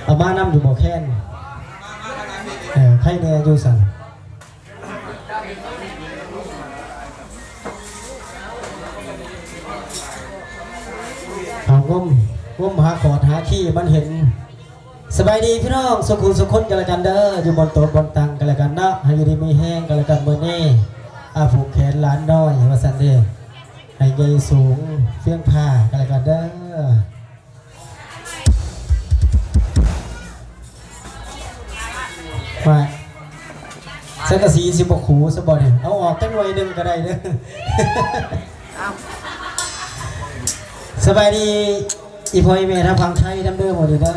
เอามานำอยู่บ่แค้นใครเนี่ยอยู่สั่งเอาก้มหาขอดหาขี้มันเห็นสบายดีพี่น้องสุขุมสุขคนกันละกันเด้ออยู่บนโต๊ะบนตังกันละกันเนาะให้อยู่ดีมีแห้งกันละกันเมื่อนี้ผูกแขนหลานน้อยว่าสันเด้ให้ใหญ่สูงเฟี้ยงผ้ากันละกันเด้อมาสังกะสีสิบกขูสบอเนี่ยเอาออกตั้งไว้หนึ่งก็ได้เด้อสบายดีอีพอยเมย์ทำพังไทยทำเด้อหมดเลยเด้อ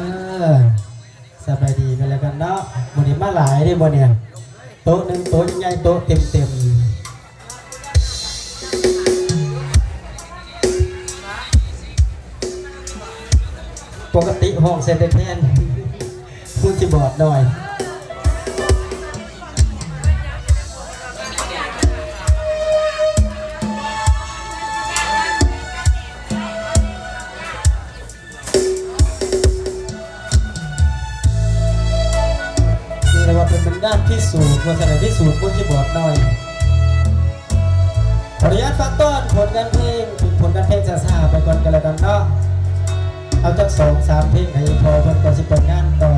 สบายดีกันแล้วกันเนาะหมดนี้มาหลายได้หมดเนี่ยโต๊ะหนึ่งโต๊ะใหญ่โต๊ะเต็มปกติห้องเซนเตอร์แทนพูดที่บอดหน่อยเป็นงานพิสูจน์ว่าสถานพิสูจน์ผู้ที่บอดหน่อยขออนุญาตฟังต้นผลการเพลงผลการเพลงซาๆไปก่อนกันแล้วกันเนาะเอาจาก2-3เพลงให้พอเพิ่นก่อนสิเปิดงานต่อ